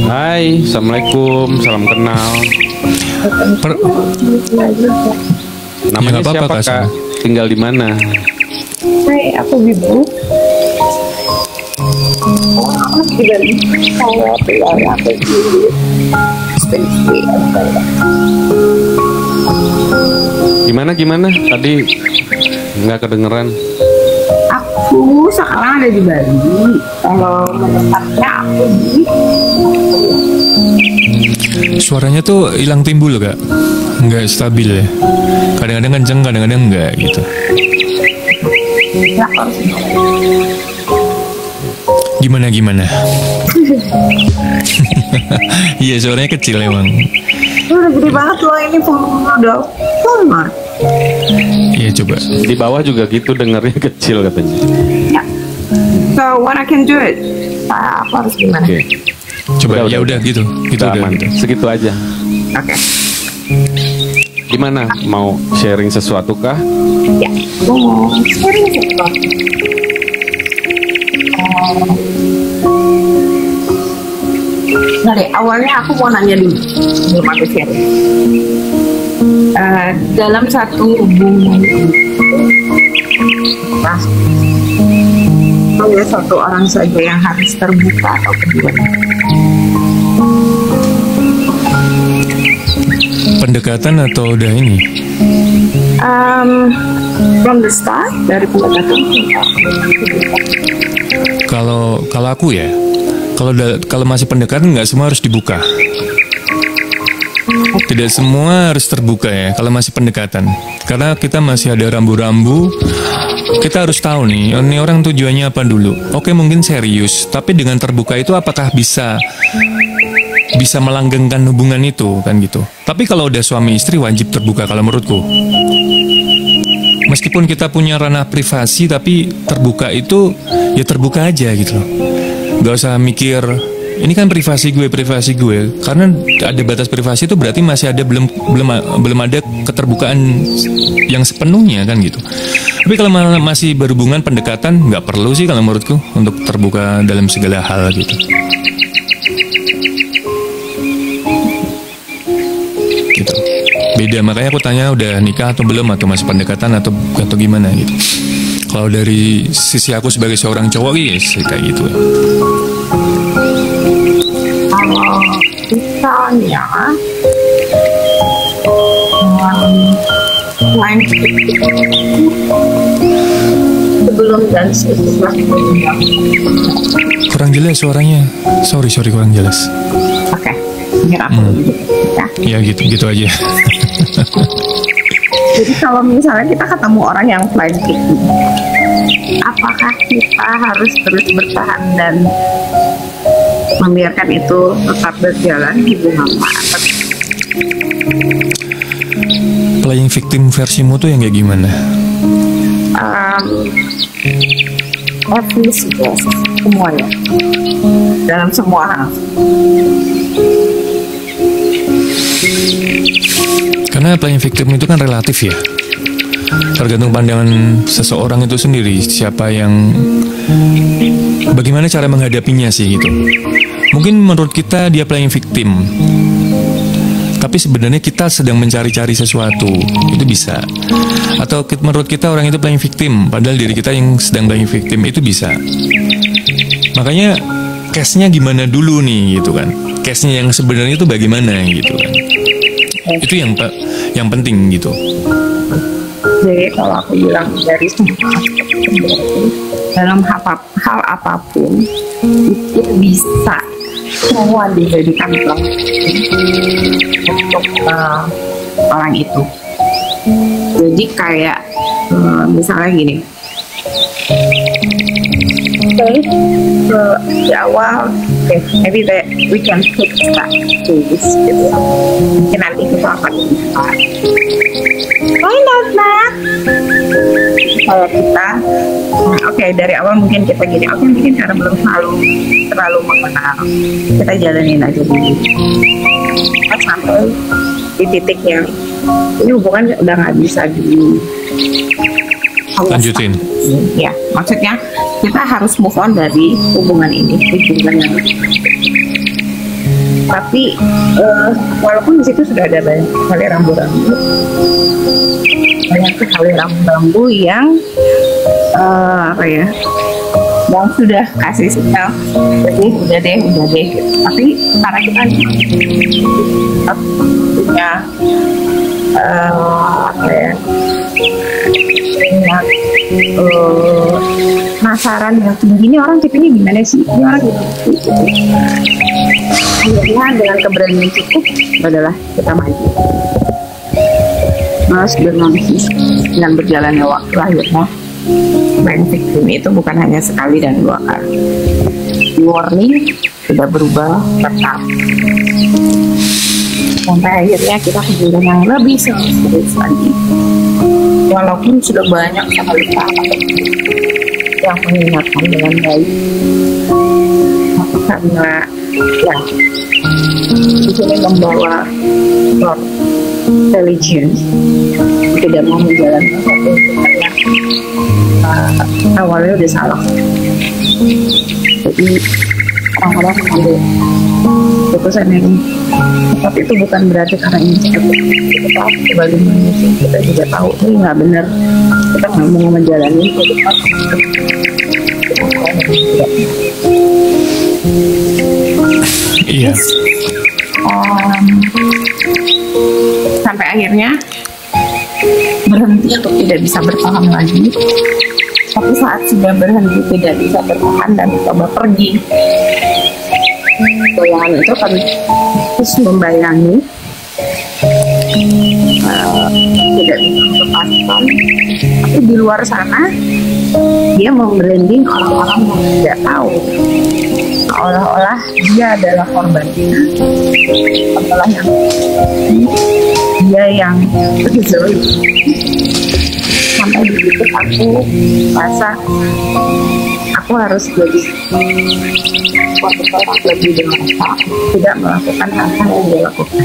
Hai, assalamualaikum, salam kenal. Namanya apa-apa, siapa Kak, Kak? Tinggal di mana? Hai, aku Bibu. Aku tinggal di saya tinggalnya aku di Spacey. Gimana? Tadi nggak kedengeran. Aku sekarang ada di Bali. Kalau menetapnya aku di Suaranya tuh hilang timbul, Kak. Nggak stabil ya. Kadang-kadang kenceng, kadang-kadang enggak gitu. Gimana? Iya, suaranya kecil emang. udah gede banget loh ini volume udah lama. Iya, coba. Di bawah juga gitu dengarnya kecil katanya. Ya. So what I can do it? Aku harus gimana? Oke. Coba, Udah. ya udah gitu. Gitu Udah udah. aman. Segitu aja. Oke. Gimana? Mau sharing sesuatu kah? Ya. Oh, sharing sesuatu. Nah deh, awalnya aku mau nanya dulu sebelum aku sharing. Dalam satu hubungan hanya satu orang saja yang harus terbuka atau kedua? Pendekatan atau udah ini? From the start, dari pendekatan. Kalau aku ya, kalau masih pendekatan nggak semua harus dibuka. Tidak semua harus terbuka ya kalau masih pendekatan. Karena kita masih ada rambu-rambu. Kita harus tahu nih, ini orang tujuannya apa dulu. Oke, mungkin serius, tapi dengan terbuka itu apakah bisa melanggengkan hubungan itu kan gitu. Tapi kalau udah suami istri wajib terbuka kalau menurutku. Meskipun kita punya ranah privasi, tapi terbuka itu ya terbuka aja gitu loh. Gak usah mikir ini kan privasi gue. Karena ada batas privasi itu berarti masih ada belum ada keterbukaan yang sepenuhnya kan gitu. Tapi kalau masih berhubungan pendekatan nggak perlu sih kalau menurutku untuk terbuka dalam segala hal gitu. Gitu. Beda, makanya aku tanya udah nikah atau belum, atau masih pendekatan atau gimana gitu. Kalau dari sisi aku sebagai seorang cowok yes, kayak gitu. Kalau misalnya lain sebelum dan setelah menikah. Kurang jelas suaranya. Sorry kurang jelas. Oke, biar aku ya. Ya gitu aja. Jadi kalau misalnya kita ketemu orang yang flying victim, apakah kita harus terus bertahan dan membiarkan itu tetap berjalan gitu apa? Playing victim versimu tuh yang kayak gimana? Every situation, semuanya, dalam semua hal. Karena playing victim itu kan relatif ya. Tergantung pandangan seseorang itu sendiri, bagaimana cara menghadapinya sih gitu. Mungkin menurut kita dia playing victim, tapi sebenarnya kita sedang mencari-cari sesuatu, itu bisa. Atau menurut kita orang itu playing victim, padahal diri kita yang sedang playing victim, itu bisa. Makanya case-nya gimana dulu nih gitu kan. Case-nya yang sebenarnya itu bagaimana gitu kan. Itu yang penting gitu. Jadi kalau aku bilang dari semua dalam hal apapun itu bisa semua dijadikan untuk orang itu. Jadi kayak misalnya gini, di awal, maybe that we can fix that case gitu. Mungkin nanti kita akan bisa. Why not, Matt? Kalau kita, dari awal mungkin kita gini, mungkin karena belum terlalu mengenal, kita jalanin aja dulu. Sampai di titik yang ini hubungan udah nggak bisa lanjutin. Ya, maksudnya kita harus move on dari hubungan ini, tapi walaupun di situ sudah ada banyak sekali rambu-rambu, yang yang sudah kasih sinyal, jadi udah deh gitu. Tapi karena kita punya penasaran yang begini, orang tipenya gimana sih, ini orang gitu. Akhirnya dengan keberanian cukup adalah kita maju. Mas dengan berjalannya waktu, akhirnya main victim itu bukan hanya sekali dan dua kali. Warning sudah berubah tetap. Sampai akhirnya kita ke jenjang yang lebih serius lagi. Walaupun sudah banyak sekali yang mengingatkan dengan baik, karena ya di sini membawa religion, tidak mau menjalankan satu yang awalnya udah salah. Jadi orang-orang mengambil keputusan ini, tapi itu bukan berarti karena ini kita tahu sebagai manusia, kita juga tahu ini nggak benar, kita nggak mau menjalani itu. Iya. Sampai akhirnya berhenti untuk tidak bisa bertahan lagi. Tapi saat sudah berhenti tidak bisa bertahan dan coba pergi, bayangan itu kan terus membayangi, tidak bisa melepaskan. Tapi di luar sana dia membranding orang-orang yang tidak tahu, seolah-olah dia adalah korbannya, seolah yang dia yang berzolim. Sampai begitu aku rasa aku harus jadi orang lebih dewasa, tidak melakukan hal-hal yang dia lakukan.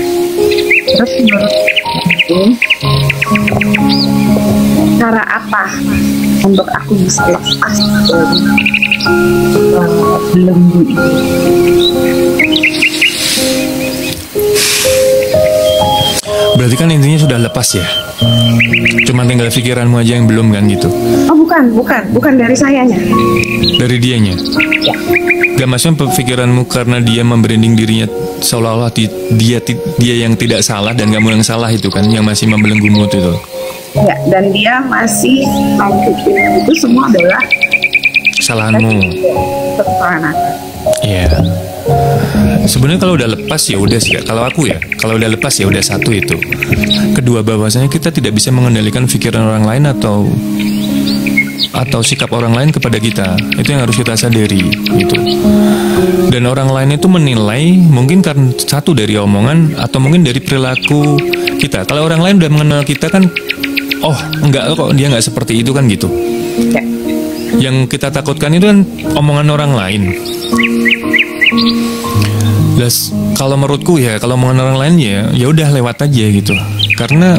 Terus menurut aku, cara apa untuk aku bisa lepas dari belenggu ini? Berarti kan intinya sudah lepas ya? Cuma tinggal pikiranmu aja yang belum kan gitu? Oh bukan dari sayanya. Dari dianya? Ya. Gak maksudnya pikiranmu karena dia membranding dirinya seolah-olah dia yang tidak salah dan kamu yang salah itu kan, yang masih membelenggumu itu. Ya, dan dia masih mengikuti itu semua adalah kesalahanmu. Kesalahan aku. Iya. Sebenarnya kalau udah lepas ya udah sih. Kalau aku ya, kalau udah lepas ya udah satu itu. Kedua, bahwasanya kita tidak bisa mengendalikan pikiran orang lain atau sikap orang lain kepada kita. Itu yang harus kita sadari gitu. Dan orang lain itu menilai mungkin karena satu dari omongan atau mungkin dari perilaku kita. Kalau orang lain udah mengenal kita kan, oh enggak kok dia nggak seperti itu kan gitu. Ya. Yang kita takutkan itu kan omongan orang lain. Kalau menurutku ya, kalau omongan orang lain ya udah lewat aja gitu. Karena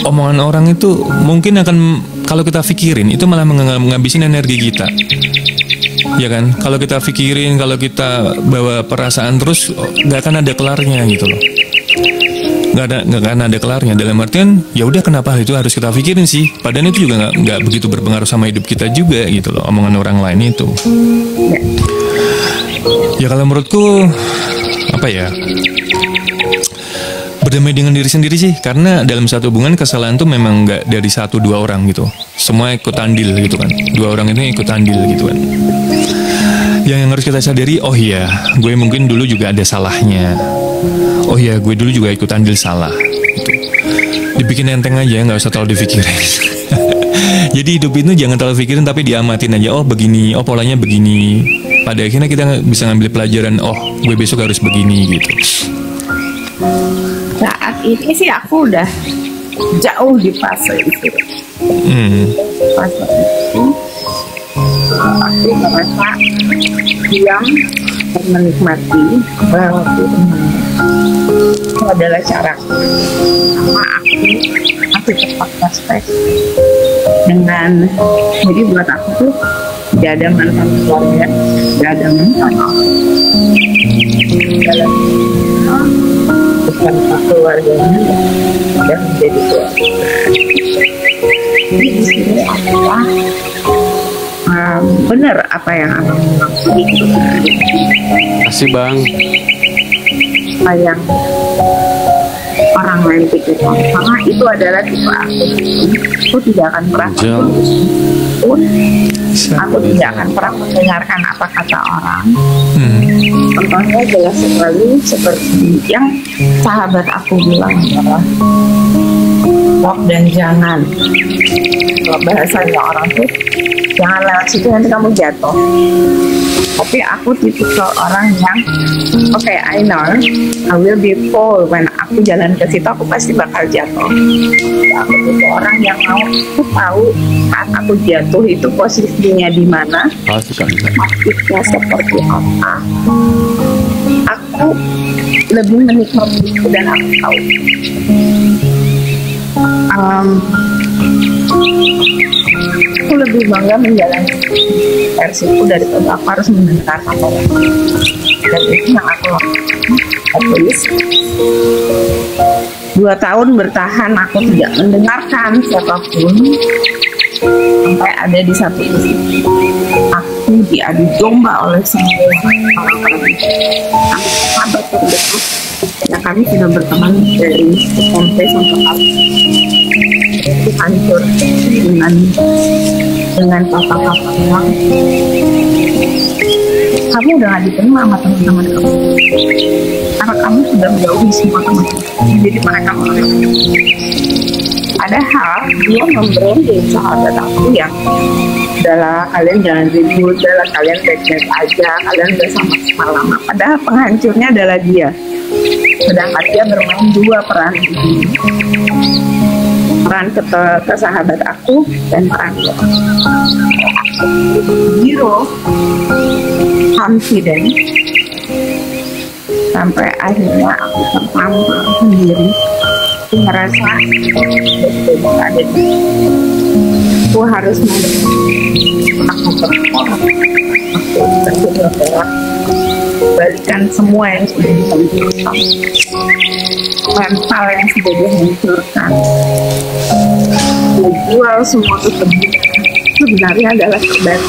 omongan orang itu mungkin akan, kalau kita pikirin itu malah menghabisin energi kita. Ya kan? Kalau kita pikirin, kalau kita bawa perasaan terus nggak akan ada kelarnya gitu loh. Nggak akan ada kelarnya. Dalam artian ya udah, kenapa itu harus kita pikirin sih? Padahal itu juga nggak begitu berpengaruh sama hidup kita juga gitu loh, omongan orang lain itu. Ya kalau menurutku apa ya, berdamai dengan diri sendiri sih. Karena dalam satu hubungan kesalahan tuh memang nggak dari satu dua orang gitu, semua ikut andil gitu kan. Dua orang itu ikut andil gitu kan. Yang harus kita sadari, oh iya gue mungkin dulu juga ada salahnya. Oh iya gue dulu juga ikut andil salah gitu. Dibikin enteng aja, nggak usah terlalu dipikirin. Jadi hidup itu jangan terlalu pikirin, tapi diamatin aja. Oh begini, oh polanya begini. Pada akhirnya kita bisa ngambil pelajaran, oh gue besok harus begini gitu. Saat ini sih aku udah jauh di fase itu. Fase itu aku merasa diam dan menikmati bahwa itu adalah cara sama aku masih tetap respect dengan, jadi buat aku tuh tidak ada mantan keluarga, tidak ada mantan dalam bukan keluarganya dan menjadi keluarga. Jadi di sini adalah benar apa yang abang maksud itu, Kasih bang. apa yang orang lain pikirkan, karena itu adalah tipe aku tidak akan pernah Jauh. aku tidak akan pernah mendengarkan apa kata orang. Hmm. Contohnya jelas sekali seperti yang sahabat aku bilang adalah stop dan jangan. Kalau bahasanya orang tuh jangan lewat situ nanti kamu jatuh. Tapi aku tipikal orang yang okay, I know I will be fall, when aku jalan ke situ aku pasti bakal jatuh. Aku tipe orang yang mau aku tahu saat aku jatuh itu posisinya di mana, Oh, suka. aktifnya seperti apa. Aku lebih menikmati itu dan aku tahu. Aku lebih bangga menjalani versiku daripada aku harus mendengarkan orang. Dan itu yang aku lakukan. At least 2 tahun bertahan aku tidak mendengarkan siapapun, sampai ada di satu titik aku diadu domba oleh semua orang-orang, sahabat terdekat yang kami sudah berteman dari SMP sampai sekarang. Itu hancur dengan kata-kata yang kamu udah gak diterima sama teman-teman kamu karena kamu sudah menjauhi semua teman. Jadi mereka padahal dia membranding sahabat aku yang adalah kalian jangan ribut, adalah kalian baik-baik aja, kalian udah sama-sama lama. Padahal penghancurnya adalah dia. Sedangkan dia bermain 2 peran di sini. Peran ke sahabat aku dan peran ke zero confident sampai akhirnya aku tertampar sendiri. Aku merasa betul ada di aku harus aku perform, aku bergerak balikan semua yang sudah dihancurkan, mental yang sudah dihancurkan, jual semua tersebut. Sebenarnya adalah terbalik,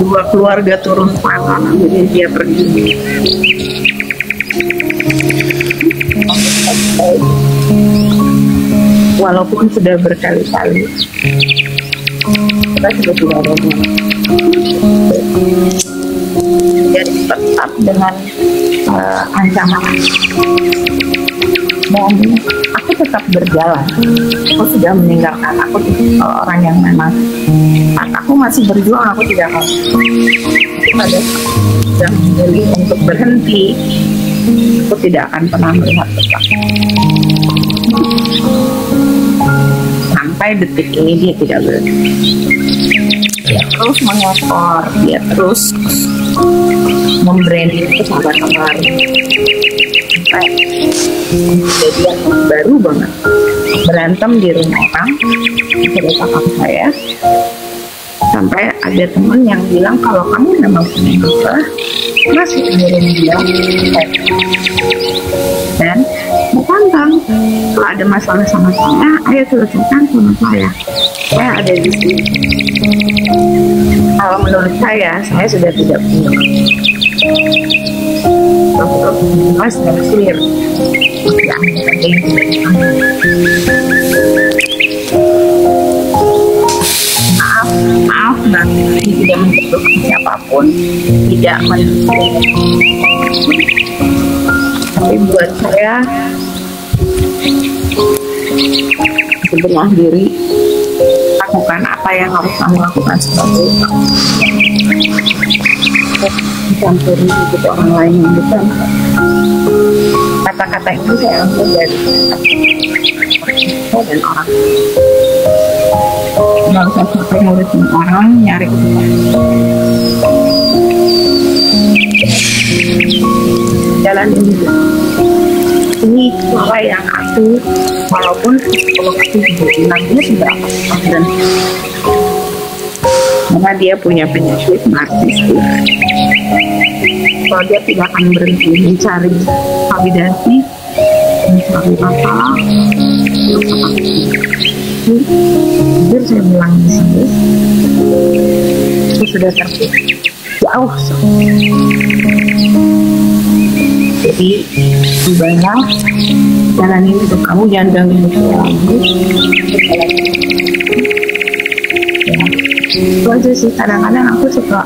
2 keluarga turun tangan, jadi dia pergi. Walaupun sudah berkali-kali kita sudah tidak ada jadi tetap dengan ancaman dan aku tetap berjalan. Aku sudah meninggalkan, aku orang yang memang aku masih berjuang, aku tidak akan pada sudah memilih untuk berhenti, aku tidak akan pernah melihat tetap sampai detik ini dia tidak berhenti. Dia terus mengekor, dia terus membranding ke sahabat baru sampai kejadian baru banget, berantem di rumah orang cerita kakak saya, sampai ada teman yang bilang kalau kamu memang punya masalah masih kirim dia dan ditantang, kalau ada masalah sama saya ayo selesaikan sama saya ada di sini. Kalau menurut saya sudah tidak punya jelas dan clear yang maaf banget tidak menjatuhkan siapapun, tidak mendukung, tapi buat saya sebenarnya diri, lakukan apa yang harus kamu lakukan sebagai campuri hidup orang lain yang bukan. Kata-kata itu saya ambil dari dan orang. Nggak usah sampai ngurusin orang, nyari jalan ini. Ini cara yang aku itu, walaupun psikolog itu juga bilang dia seberapa dan karena dia punya penyakit narsistik, kalau dia tidak akan berhenti mencari validasi, mencari masalah, jujur saya bilang di sini itu sudah terpilih jauh. Jadi banyak jalan ini untuk kamu, jangan ganggu lagi. Ya, itu aja sih. Kadang-kadang aku suka,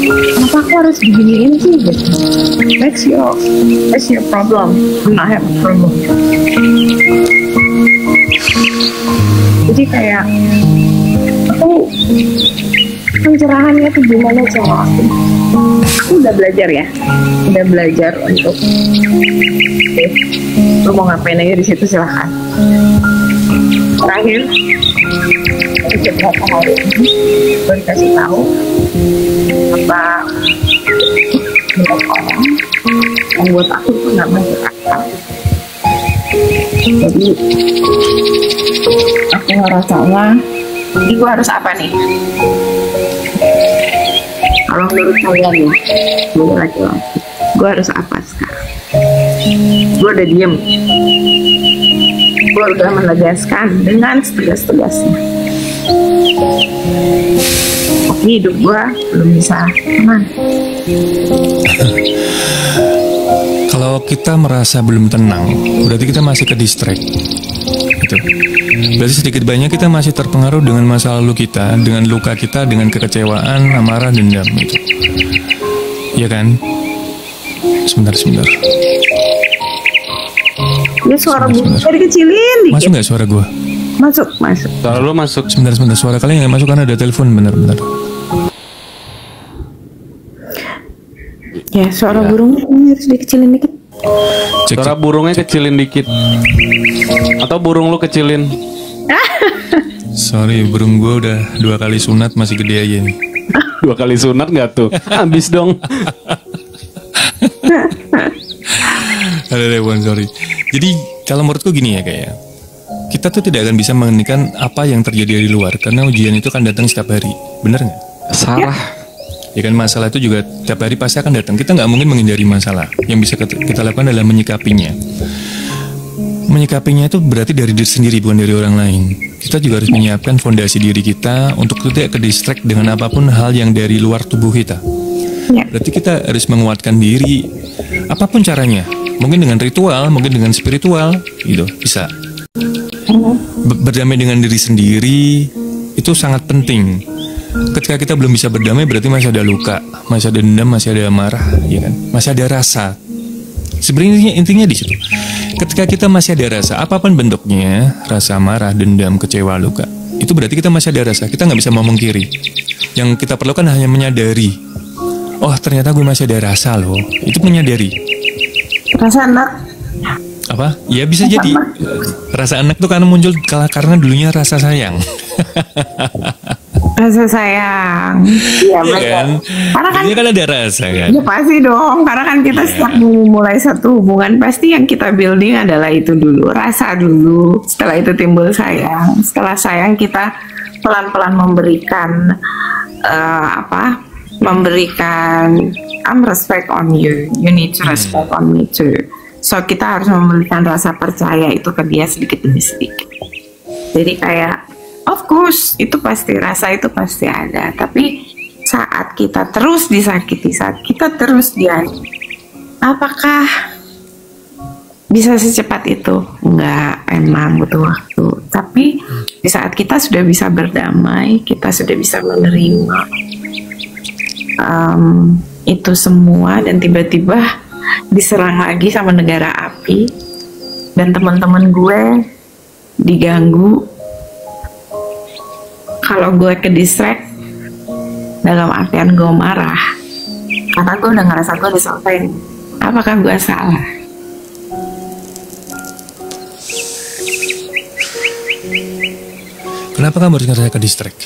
kenapa aku harus beginiin sih? That's your problem. I have a problem. Jadi kayak aku pencerahannya tuh gimana cara aku udah belajar ya, udah belajar untuk lo mau ngapain aja di situ silahkan. Terakhir beberapa hari ini gue dikasih tahu apa beberapa orang yang buat aku tuh nggak masuk akal. Jadi aku ngerasanya ini gue harus apa nih? Kalau menurut kalian ya, gue laki-laki, gue harus apa sekarang? Gue udah diem, gue udah menegaskan dengan setegas-tegasnya. Tapi hidup gue belum bisa aman. Kalau kita merasa belum tenang, berarti kita masih ke distract. Gitu. Berarti sedikit banyak kita masih terpengaruh dengan masa lalu kita, dengan luka kita, dengan kekecewaan, amarah, dendam gitu. Iya kan? Sebentar. Ini suara gue dikecilin dikit. Masuk nggak suara gue? Masuk. Suara lu masuk. Sebentar. Suara kalian nggak masuk karena ada telepon. Benar. Ya, suara burung ini harus dikecilin dikit. Suara burungnya kecilin dikit. Atau burung lu kecilin. Sorry, burung gue udah 2 kali sunat masih gede aja nih. 2 kali sunat nggak tuh? Habis dong. Ada sorry. Jadi kalau menurutku gini ya kayak kita tuh tidak akan bisa menghentikan apa yang terjadi di luar karena ujian itu kan datang setiap hari, bener nggak? Salah. Ya kan masalah itu juga setiap hari pasti akan datang. Kita nggak mungkin menghindari masalah. Yang bisa kita lakukan adalah menyikapinya. Menyikapinya itu berarti dari diri sendiri bukan dari orang lain. Kita juga harus menyiapkan fondasi diri kita untuk tidak ke distract dengan apapun hal yang dari luar tubuh kita. Berarti kita harus menguatkan diri apapun caranya. Mungkin dengan ritual, mungkin dengan spiritual, gitu bisa. Berdamai dengan diri sendiri itu sangat penting. Ketika kita belum bisa berdamai berarti masih ada luka, masih ada dendam, masih ada amarah, ya kan? Masih ada rasa. Sebenarnya intinya di situ. Ketika kita masih ada rasa, apapun bentuknya, rasa marah, dendam, kecewa, luka, itu berarti kita masih ada rasa. Kita nggak bisa memungkiri. Yang kita perlukan hanya menyadari. Oh ternyata gue masih ada rasa loh. Itu menyadari. Rasa anak. Apa? Ya bisa jadi. Rasa anak tuh karena muncul karena dulunya rasa sayang. Rasa sayang. Iya benar. Kan? Karena kan kan ada rasa kan. Ya pasti dong. Karena kan kita setiap memulai satu hubungan pasti yang kita building adalah itu dulu, rasa dulu. Setelah itu timbul sayang. Setelah sayang kita pelan-pelan memberikan memberikan I'm respect on you. You need to respect on me too. So kita harus memberikan rasa percaya itu ke dia sedikit demi sedikit. Jadi kayak of course itu pasti, rasa itu pasti ada. Tapi saat kita terus disakiti, saat kita terus apakah bisa secepat itu? Enggak, emang butuh waktu. Tapi di saat kita sudah bisa berdamai, kita sudah bisa menerima itu semua, dan tiba-tiba diserang lagi sama negara api dan teman-teman gue diganggu. Kalau gue ke distract dalam artian gue marah karena gue udah ngerasa gue disampein, apakah gue salah? Kenapa kamu harus ngerasa ke distract?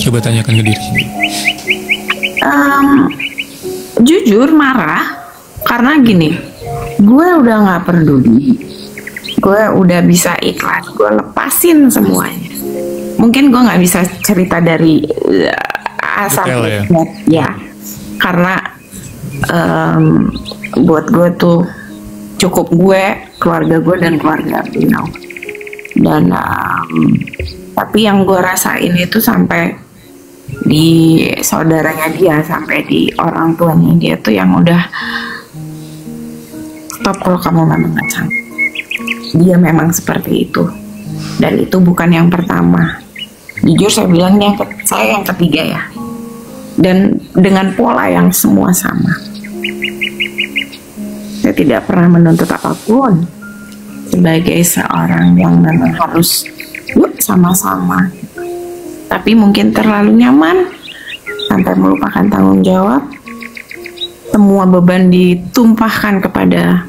Coba tanyakan ke diri. Jujur marah karena gini, gue udah nggak peduli, gue udah bisa ikhlas, gue lepasin semuanya. Mungkin gue nggak bisa cerita dari A sampai Z ya, karena buat gue tuh cukup gue, keluarga gue dan keluarga beliau. Dan tapi yang gue rasain itu sampai di saudaranya dia, sampai di orang tuanya dia tuh yang udah stop kalau kamu memang nggak sanggup. Dia memang seperti itu, dan itu bukan yang pertama. Jujur saya bilang saya yang ketiga ya, dan dengan pola yang semua sama. Saya tidak pernah menuntut apapun sebagai seorang yang memang harus yuk sama-sama, tapi mungkin terlalu nyaman sampai melupakan tanggung jawab. Semua beban ditumpahkan kepada,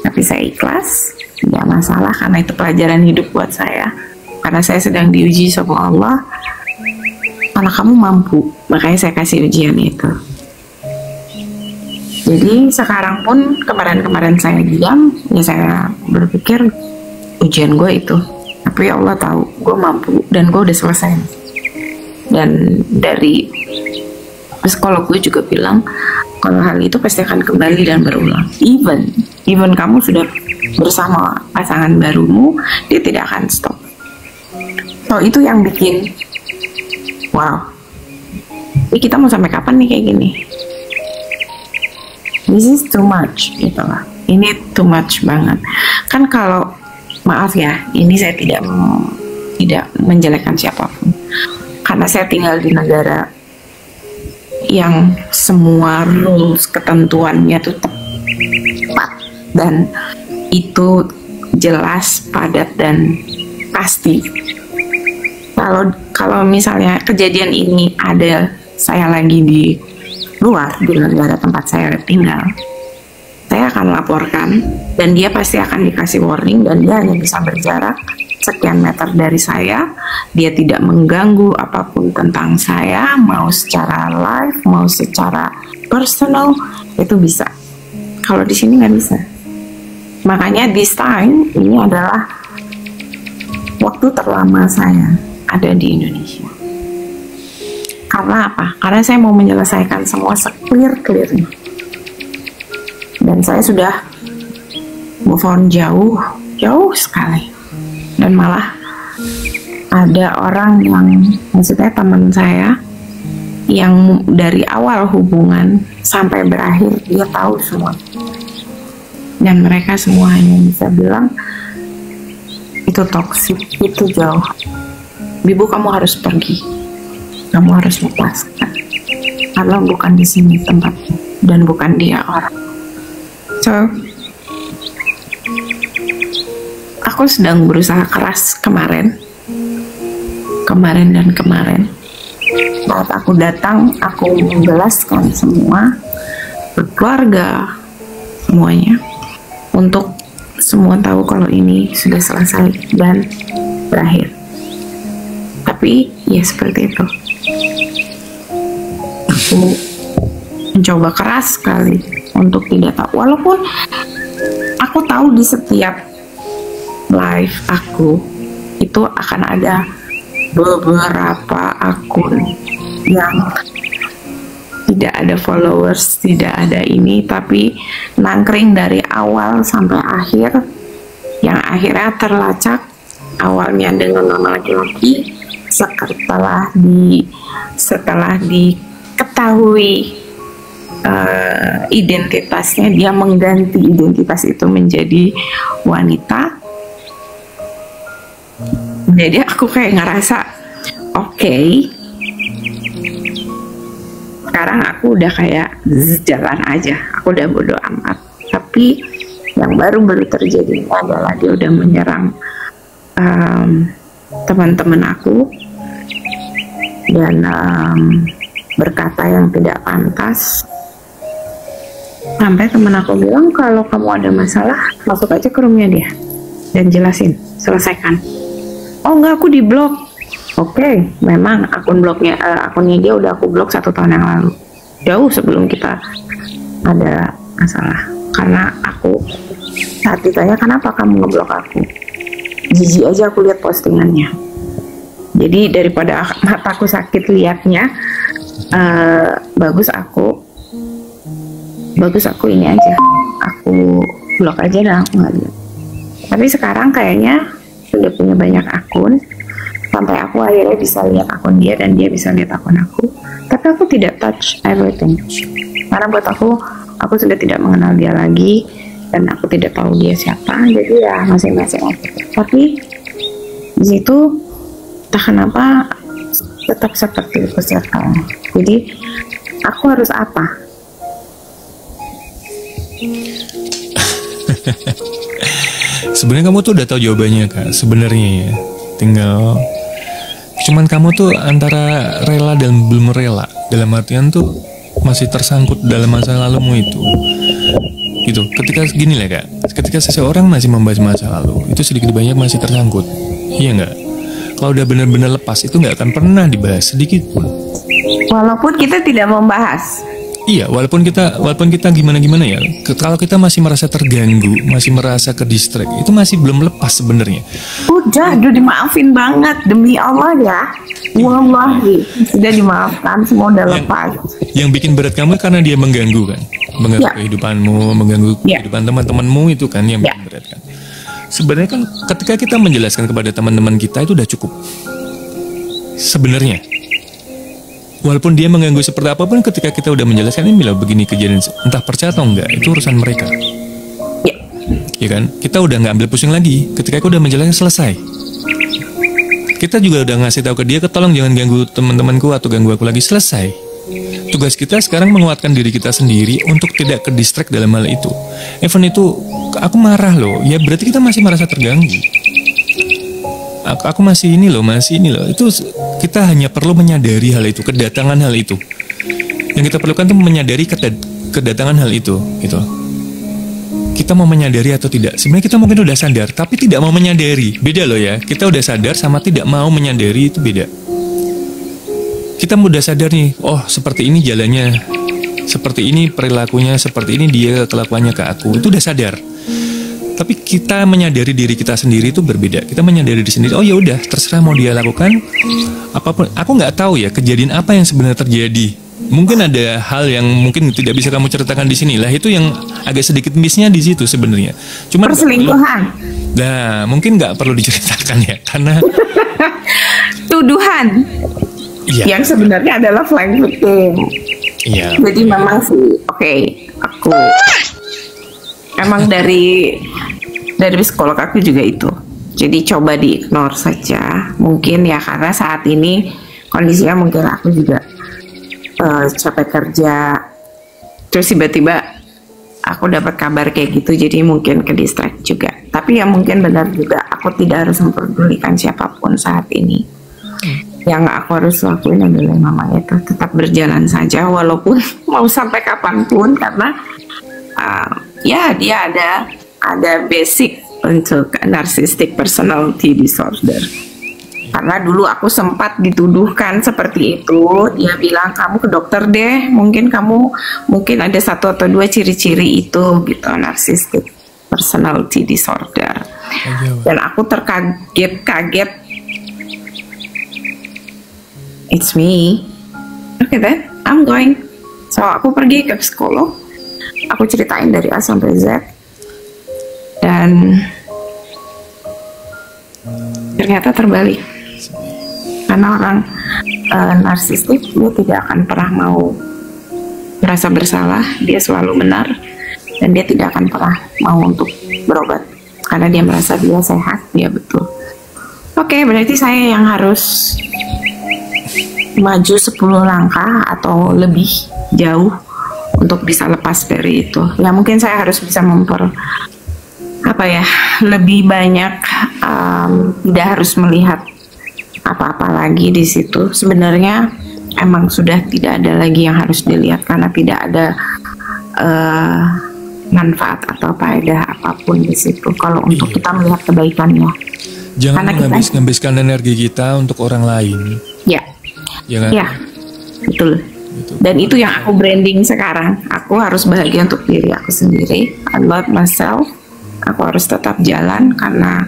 tapi saya ikhlas, tidak masalah, karena itu pelajaran hidup buat saya. Karena saya sedang diuji sama Allah, karena kamu mampu, makanya saya kasih ujian itu. Jadi sekarang pun kemarin-kemarin saya diam, ya saya berpikir ujian gue itu, tapi ya Allah tahu gue mampu dan gue udah selesai. Dan dari psikolog gue juga bilang kalau hal itu pasti akan kembali dan berulang. Even kamu sudah bersama pasangan barumu, dia tidak akan stop. So itu yang bikin wow, ini kita mau sampai kapan nih kayak gini? This is too much gitu lah. Ini too much banget. Kan kalau maaf ya, ini saya tidak menjelekkan siapapun, karena saya tinggal di negara yang semua rules, ketentuannya itu tepat dan itu jelas, padat dan pasti. Kalau misalnya kejadian ini ada saya lagi di luar, di negara tempat saya tinggal, saya akan laporkan dan dia pasti akan dikasih warning, dan dia hanya bisa berjarak sekian meter dari saya. Dia tidak mengganggu apapun tentang saya, mau secara live, mau secara personal, itu bisa. Kalau di sini nggak bisa. Makanya this time ini adalah waktu terlama saya ada di Indonesia. Karena apa? Karena saya mau menyelesaikan semua se-clear-clearnya. Dan saya sudah move on jauh sekali. Dan malah ada orang yang, maksudnya teman saya, yang dari awal hubungan sampai berakhir dia tahu semua. Dan mereka semua hanya bisa bilang itu toksik, itu jauh. Bibu, kamu harus pergi, kamu harus lepaskan, karena bukan di sini tempatnya dan bukan dia orang. So aku sedang berusaha keras kemarin. Saat aku datang, aku menjelaskan semua ke keluarga, semuanya, untuk semua tahu kalau ini sudah selesai dan berakhir. Tapi ya seperti itu. Aku mencoba keras sekali untuk tidak tahu, walaupun aku tahu di setiap live aku itu akan ada beberapa akun yang tidak ada followers, tidak ada ini, tapi nangkring dari awal sampai akhir, yang akhirnya terlacak awalnya dengan nama laki-laki, setelah diketahui identitasnya, dia mengganti identitas itu menjadi wanita. Jadi aku kayak ngerasa oke, sekarang aku udah kayak jalan aja, aku udah bodo amat. Tapi yang baru terjadi adalah dia udah menyerang teman-teman aku dan berkata yang tidak pantas, sampai teman aku bilang kalau kamu ada masalah masuk aja ke roomnya dia dan jelasin, selesaikan. Oh enggak, aku di blok. Oke, memang akunnya dia udah aku blok 1 tahun yang lalu, jauh sebelum kita ada masalah. karena aku saat ditanya kenapa kamu ngeblok aku, jijik aja aku lihat postingannya. Jadi daripada mataku sakit liatnya, bagus aku ini aja, aku blok aja dan aku nggak lihat. Tapi sekarang kayaknya sudah punya banyak akun, sampai aku akhirnya bisa lihat akun dia dan dia bisa lihat akun aku. Tapi aku tidak touch everything, karena buat aku sudah tidak mengenal dia lagi dan aku tidak tahu dia siapa. Jadi ya masing-masing aja. Tapi di situ entah kenapa tetap seperti itu sekarang. Jadi aku harus apa? Sebenarnya kamu tuh udah tahu jawabannya Kak. Sebenarnya ya, tinggal cuman kamu tuh antara rela dan belum rela. Dalam artian tuh masih tersangkut dalam masa lalumu itu. Gitu. Ketika gini lah Kak, ketika seseorang masih membahas masa lalu, itu sedikit banyak masih tersangkut. Iya nggak? Kalau udah benar-benar lepas itu nggak akan pernah dibahas sedikit pun. Walaupun kita tidak membahas. Iya, walaupun kita gimana ya, kalau kita masih merasa terganggu, masih merasa ke distract, itu masih belum lepas sebenarnya. Udah dimaafin banget demi Allah ya. Wallahi sudah dimaafkan, semua udah lepas. Yang bikin berat kamu karena dia mengganggu kan, mengganggu kehidupanmu, mengganggu kehidupan teman-temanmu itu kan yang bikin berat kan. Sebenarnya kan ketika kita menjelaskan kepada teman-teman kita itu udah cukup. Sebenarnya. Walaupun dia mengganggu seperti apapun, ketika kita udah menjelaskan ini loh begini kejadian, entah percaya atau enggak, itu urusan mereka. Ya kan? Kita udah nggak ambil pusing lagi. Ketika aku udah menjelaskan selesai. Kita juga udah ngasih tahu ke dia, tolong jangan ganggu teman-temanku atau ganggu aku lagi, selesai. Tugas kita sekarang menguatkan diri kita sendiri untuk tidak ke distract dalam hal itu. Even itu aku marah loh, ya berarti kita masih merasa terganggu. Aku masih ini loh. Itu kita hanya perlu menyadari hal itu, kedatangan hal itu. Yang kita perlukan tuh menyadari kedatangan hal itu, gitu. Kita mau menyadari atau tidak? Sebenarnya kita mungkin udah sadar, tapi tidak mau menyadari. Beda loh ya. Kita udah sadar sama tidak mau menyadari itu beda. Kita udah sadar nih, oh seperti ini jalannya, seperti ini perilakunya, seperti ini dia kelakuannya ke aku. Itu udah sadar. Tapi kita menyadari diri kita sendiri itu berbeda. Kita menyadari diri sendiri, oh ya udah, terserah mau dia lakukan apapun. Aku nggak tahu ya kejadian apa yang sebenarnya terjadi. Mungkin ada hal yang mungkin tidak bisa kamu ceritakan di sini lah. Itu yang agak sedikit miss-nya di situ sebenarnya. Cuma perselingkuhan. Nah, mungkin nggak perlu diceritakan ya, karena tuduhan. Yang sebenarnya adalah flying victim. Iya. Jadi memang sih, oke, aku emang dari psikolog aku juga itu. Jadi coba di-ignore saja. Mungkin ya karena saat ini kondisinya mungkin aku juga capek kerja. Terus tiba-tiba aku dapat kabar kayak gitu, jadi mungkin ke distract juga. Tapi ya mungkin benar juga aku tidak harus memperdulikan siapapun saat ini. Yang aku harus lakuin adalah memang itu tetap berjalan saja walaupun mau sampai kapanpun, karena ya dia ada basic untuk narcissistic personality disorder. Karena dulu aku sempat dituduhkan seperti itu. Dia bilang kamu ke dokter deh, mungkin ada 1 atau 2 ciri-ciri itu gitu, narcissistic personality disorder. Dan aku terkaget-kaget. It's me. Okay then, I'm going. So aku pergi ke psikolog. Aku ceritain dari A sampai Z. Dan ternyata terbalik. Karena orang narsistik, dia tidak akan pernah mau merasa bersalah. Dia selalu benar. Dan dia tidak akan pernah mau untuk berobat. Karena dia merasa dia sehat, dia betul. Oke, berarti saya yang harus maju 10 langkah atau lebih jauh untuk bisa lepas dari itu. Ya mungkin saya harus bisa lebih banyak, tidak harus melihat apa-apa lagi di situ. Sebenarnya emang sudah tidak ada lagi yang harus dilihat karena tidak ada manfaat atau faedah apapun di situ kalau untuk kita melihat kebaikannya. Jangan menghabiskan energi kita untuk orang lain. Ya. Ya kan? Ya, betul. gitu. Dan itu yang aku branding sekarang. Aku harus bahagia untuk diri aku sendiri. I love myself. Aku harus tetap jalan karena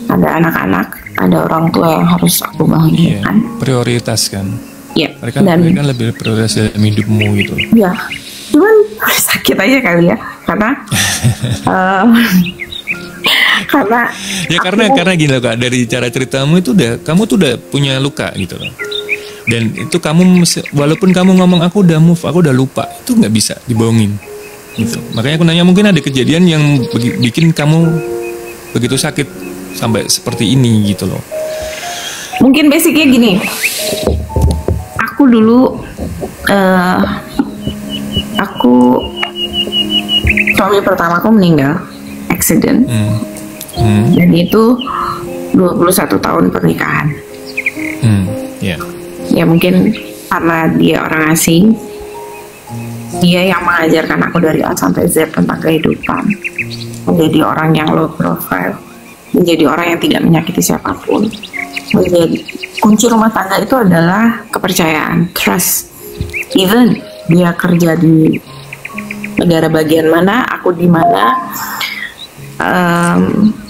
ada anak-anak, ada orang tua yang harus aku Iya, bahagiakan. prioritas kan. Ya, Mereka dan kan lebih prioritas dalam hidupmu gitu. ya, cuman sakit aja kali ya, karena eh, karena Ya aku- karena gini loh Kak, dari cara ceritamu itu kamu tuh udah punya luka gitu loh. Dan itu walaupun kamu ngomong aku udah move, aku udah lupa, itu nggak bisa dibohongin gitu. Makanya aku nanya, mungkin ada kejadian yang bikin kamu begitu sakit sampai seperti ini gitu loh. mungkin basicnya gini. Aku dulu suami pertama aku meninggal accident, dan itu 21 tahun pernikahan. Ya. Ya mungkin karena dia orang asing, dia yang mengajarkan aku dari A sampai Z tentang kehidupan, menjadi orang yang low profile, menjadi orang yang tidak menyakiti siapapun. Menjadi kunci rumah tangga itu adalah kepercayaan, trust. Even dia kerja di negara bagian mana, aku di mana,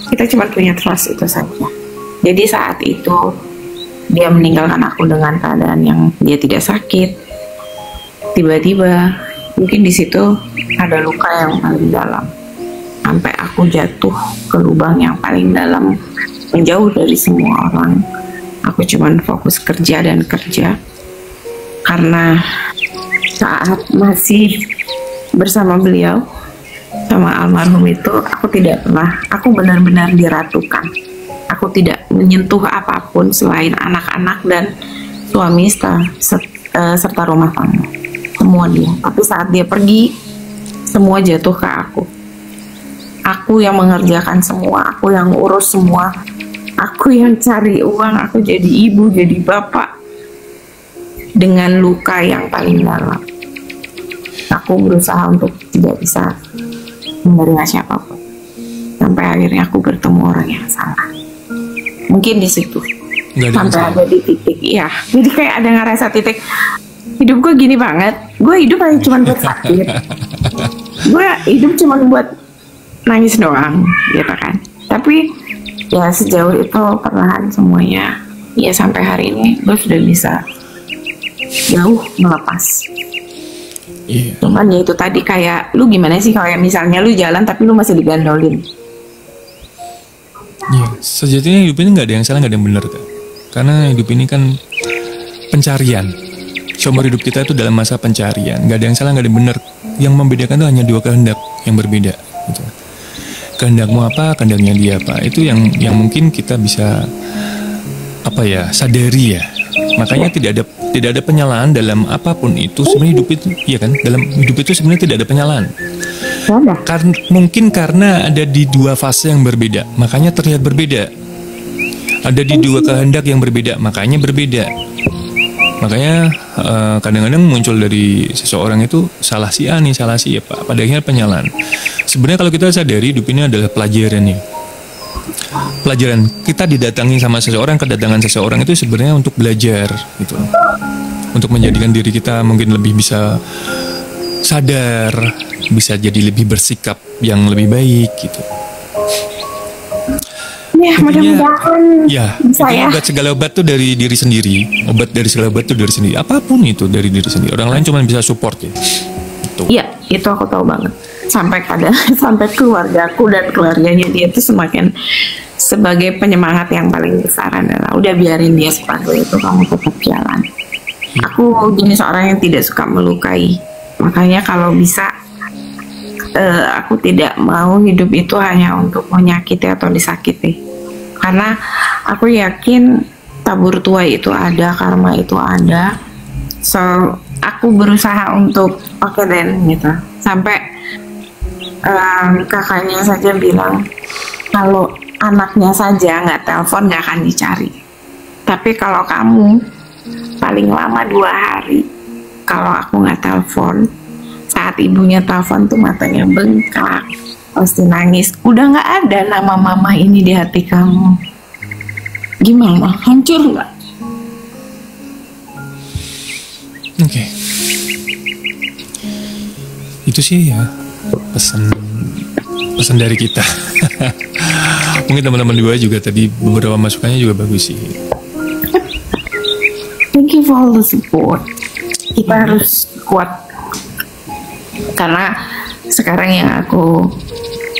kita cuma punya trust itu saja. Jadi saat itu dia meninggalkan aku dengan keadaan yang dia tidak sakit. Tiba-tiba mungkin di situ ada luka yang paling dalam, sampai aku jatuh ke lubang yang paling dalam, menjauh dari semua orang. Aku cuman fokus kerja dan kerja, karena saat masih bersama beliau, sama almarhum itu, aku benar-benar diratukan. Aku tidak menyentuh apapun selain anak-anak dan suami serta rumah tangga. Semua dia. Tapi saat dia pergi, semua jatuh ke aku. Aku yang mengerjakan semua, aku yang urus semua, aku yang cari uang, aku jadi ibu, jadi bapak, dengan luka yang paling dalam. Aku berusaha untuk tidak bisa menerima siapapun, sampai akhirnya aku bertemu orang yang salah. Mungkin di situ Nggak ada yang sampai salah. ada di titik, ya. Jadi kayak ada ngerasa titik, hidup gue gini banget. Gue hidup hanya cuma buat sakit. Gue hidup cuma buat nangis doang, gitu kan. Tapi ya sejauh itu perlahan semuanya, ya sampai hari ini gue sudah bisa jauh melepas. Iya. Cuman ya itu tadi, kayak lu gimana sih kalau misalnya lu jalan tapi lu masih digandolin. Iya, sejatinya hidup ini nggak ada yang salah, nggak ada yang benar Kak. Karena hidup ini kan pencarian. Seumur hidup kita itu dalam masa pencarian. Nggak ada yang salah, nggak ada yang benar. Yang membedakan itu hanya dua kehendak yang berbeda. Gitu. Kehendakmu apa, kehendaknya dia apa. Itu yang mungkin kita bisa sadari ya. Makanya tidak ada penyalaan dalam apapun itu. Sebenarnya hidup itu, iya kan? Dalam hidup itu sebenarnya tidak ada penyalaan. Mungkin karena ada di dua fase yang berbeda, makanya terlihat berbeda. Ada di dua kehendak yang berbeda, makanya berbeda. Makanya kadang-kadang muncul dari seseorang itu salah si A nih, salah si A, Pak. Pada akhirnya penyalaan. Sebenarnya kalau kita sadari, hidup ini adalah pelajaran nih. Pelajaran, kita didatangi sama seseorang, kedatangan seseorang itu sebenarnya untuk belajar gitu. Untuk menjadikan diri kita mungkin lebih bisa sadar, bisa jadi lebih bersikap yang lebih baik gitu. Ya mudah-mudahan Ya, bisa itu ya. obat segala obat tuh dari diri sendiri. Obat dari segala obat tuh dari sendiri. Apapun itu dari diri sendiri. Orang lain cuma bisa support ya. Gitu. Iya, itu aku tahu banget. Sampai sampai keluargaku dan keluarganya dia itu semakin sebagai penyemangat yang paling besar adalah udah biarin dia seperti itu, kamu tetap jalan. Aku jenis orang yang tidak suka melukai. Makanya kalau bisa aku tidak mau hidup itu hanya untuk menyakiti atau disakiti. Karena aku yakin tabur tuai itu ada, karma itu ada. So aku berusaha untuk oke then gitu. Sampai kakaknya saja bilang kalau anaknya saja nggak telepon nggak akan dicari. Tapi kalau kamu paling lama 2 hari, kalau aku nggak telepon, saat ibunya telepon tuh matanya bengkak, pasti nangis. Udah nggak ada nama mama ini di hati kamu. Gimana? Hancur nggak? Oke. Itu sih ya pesan dari kita. Mungkin teman-teman juga tadi beberapa masukannya juga bagus sih. Thank you for all the support. Kita harus kuat. Karena sekarang yang aku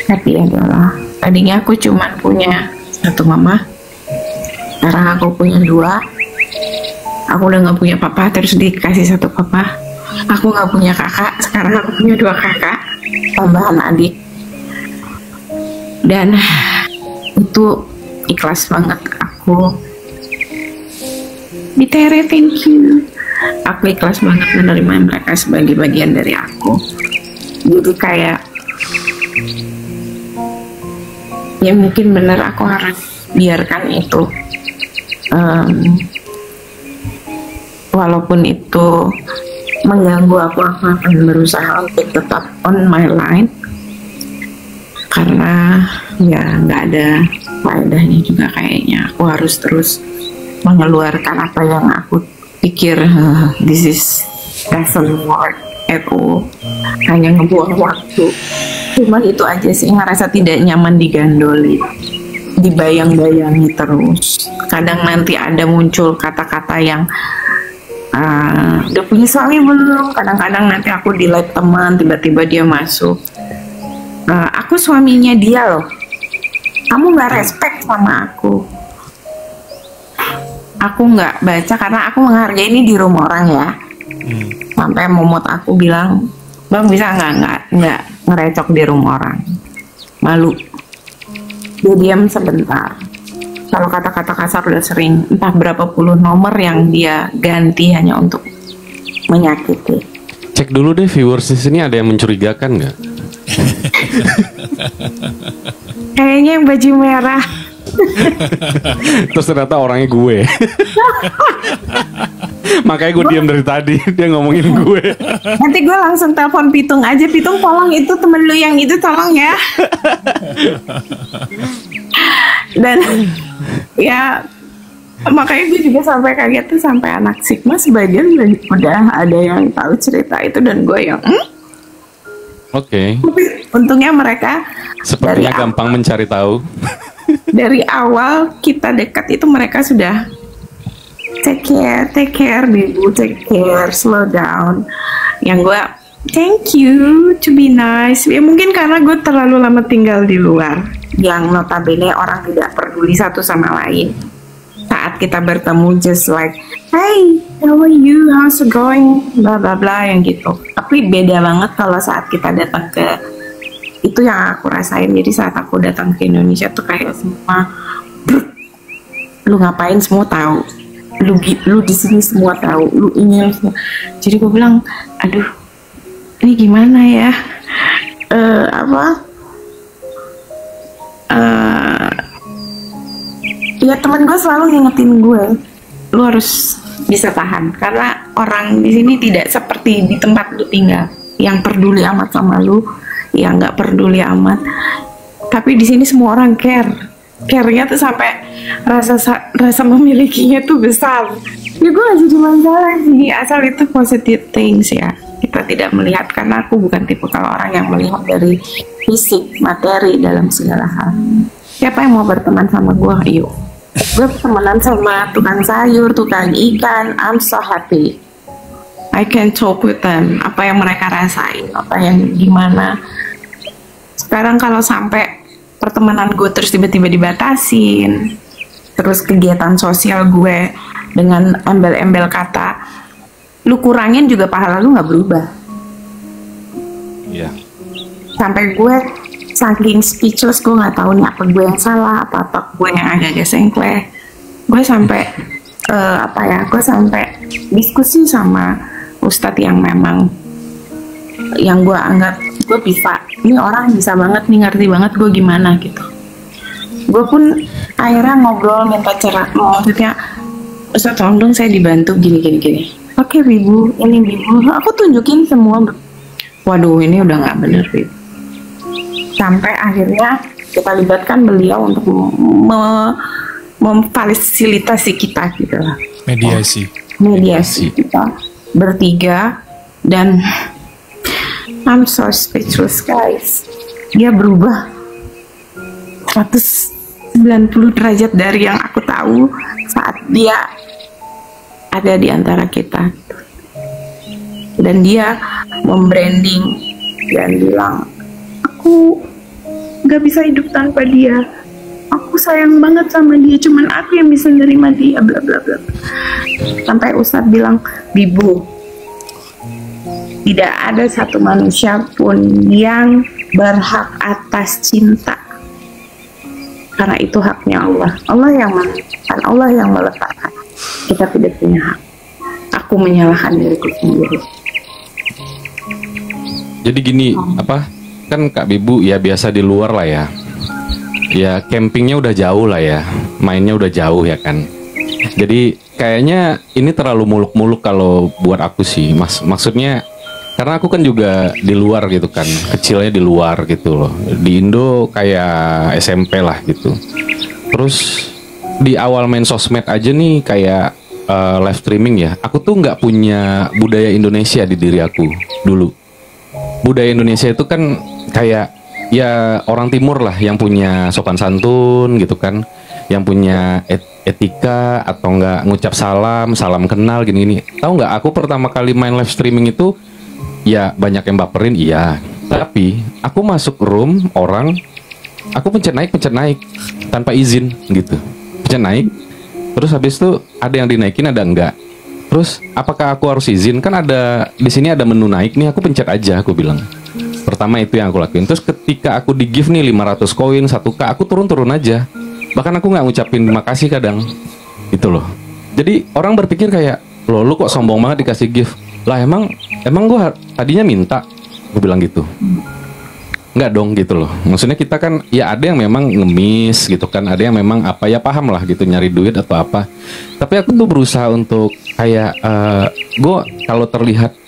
happy adalah tadinya aku cuma punya satu mama. Sekarang aku punya dua. Aku udah gak punya papa, terus dikasih satu papa. Aku gak punya kakak, sekarang aku punya dua kakak, tambahan adik. Dan itu ikhlas banget aku. Bitere, thank you. Aku ikhlas banget menerima mereka sebagai bagian dari aku. Jadi kayak ya mungkin benar aku harus biarkan itu. Walaupun itu mengganggu aku akan berusaha untuk tetap on my line, karena ya nggak ada faedahnya juga kayaknya. Aku harus terus mengeluarkan apa yang aku pikir this is doesn't work at all, hanya ngebuang waktu. Cuman itu aja sih, ngerasa tidak nyaman digandoli, dibayang-bayangi terus. Kadang nanti ada muncul kata-kata yang udah punya suami belum, kadang-kadang nanti aku di live teman, tiba-tiba dia masuk, aku suaminya dia loh, kamu nggak respect sama aku nggak baca karena aku menghargai ini di room orang ya. Sampai momot aku bilang, bang bisa nggak ngerecok di room orang, malu. Dia diam sebentar. Kalau kata-kata kasar udah sering, entah berapa puluh nomor yang dia ganti hanya untuk menyakiti. Cek dulu deh viewers di sini ada yang mencurigakan nggak? Kayaknya yang baju merah. Terus ternyata orangnya gue. Makanya gue diam dari tadi, dia ngomongin gue. Nanti gue langsung telepon Pitung aja, Pitung tolong itu temen lu yang itu tolong ya. Dan ya makanya gue juga sampai kaget tuh, sampai anak Sigma sebagian udah ada yang tahu cerita itu, dan gue yang Oke. Tapi untungnya mereka Sepertinya gampang mencari tahu. Dari awal kita dekat itu mereka sudah take care, Bibu, take care, slow down. Yang gue thank you to be nice. Ya mungkin karena gue terlalu lama tinggal di luar, yang notabene orang tidak peduli satu sama lain. Saat kita bertemu just like, hey, how are you, how's it going, bla bla bla, yang gitu. Tapi beda banget kalau saat kita datang ke, itu yang aku rasain. Jadi saat aku datang ke Indonesia tuh kayak semua, lu ngapain semua tahu, lu di sini semua tahu, lu ingin semua. Jadi gue bilang, aduh, ini gimana ya? Ya teman gue selalu ngingetin gue, lu harus bisa tahan karena orang di sini tidak seperti di tempat lu tinggal, yang peduli amat sama lu, yang nggak peduli amat. Tapi di sini semua orang care-nya tuh sampai rasa memilikinya tuh besar. Ya gue gak jadi masalah sih, asal itu positive things ya. Kita tidak melihat, karena aku bukan tipe kalau orang yang melihat dari fisik, materi dalam segala hal. Siapa yang mau berteman sama gue? Ayo. Gue temenan sama tukang sayur, tukang ikan, I'm so happy. I can talk with them, apa yang mereka rasain, apa yang gimana. Sekarang kalau sampai pertemanan gue terus tiba-tiba dibatasin, terus kegiatan sosial gue dengan embel-embel kata, lu kurangin juga pahala lu nggak berubah. Iya. Sampai gue saking speechless, gue nggak tahu nih apa gue yang salah, apa gue yang agak-agak sengkleh. Gue sampai gue sampai diskusi sama ustadz yang memang yang gue anggap gue bisa, ini orang bisa banget nih, ngerti banget gue gimana gitu. Gue pun akhirnya ngobrol, minta maksudnya, Ustadz tolong dong saya dibantu gini. Oke Bibu, ini Bibu, aku tunjukin semua. Waduh, ini udah nggak bener Bibu. Sampai akhirnya kita libatkan beliau untuk memfasilitasi kita gitu lah. Mediasi Kita. bertiga, dan I'm so speechless guys. Dia berubah 190 derajat dari yang aku tahu saat dia ada di antara kita. Dan dia membranding dan bilang, aku gak bisa hidup tanpa dia, aku sayang banget sama dia, cuman aku yang bisa nerima dia, bla bla bla. Sampai Ustadz bilang, Bibu, tidak ada satu manusia pun yang berhak atas cinta, karena itu haknya Allah. Allah yang menentukan, Allah yang meletakkan. Kita tidak punya hak. Aku menyalahkan diriku sendiri. Jadi gini, apa? Kan Kak Bibu ya biasa di luar lah ya. Ya campingnya udah jauh lah ya. Mainnya udah jauh ya kan. Jadi kayaknya ini terlalu muluk-muluk kalau buat aku sih. Maksudnya karena aku kan juga di luar gitu kan. Kecilnya di luar gitu loh. Di Indo kayak SMP lah gitu. Terus di awal main sosmed aja nih kayak live streaming ya. Aku tuh nggak punya budaya Indonesia di diri aku dulu. Budaya Indonesia itu kan kayak ya orang timur lah yang punya sopan santun gitu kan, yang punya etika atau enggak ngucap salam, salam kenal gini-gini. Tahu nggak, aku pertama kali main live streaming itu ya banyak yang baperin iya, tapi aku masuk room orang, aku pencet naik tanpa izin gitu, pencet naik, terus habis itu ada yang dinaikin ada enggak. Terus apakah aku harus izin? Kan ada di sini ada menu naik nih, aku pencet aja, aku bilang. Pertama itu yang aku lakuin. Terus ketika aku di give nih 500 koin 1K, aku turun aja. Bahkan aku nggak ngucapin terima kasih kadang. Gitu loh. Jadi orang berpikir kayak, loh lu kok sombong banget dikasih gift. Lah emang gua tadinya minta. Aku bilang gitu. Nggak dong gitu loh. Maksudnya kita kan ya ada yang memang ngemis gitu kan, ada yang memang apa ya paham lah gitu nyari duit atau apa. Tapi aku tuh berusaha untuk kayak gue kalau terlihat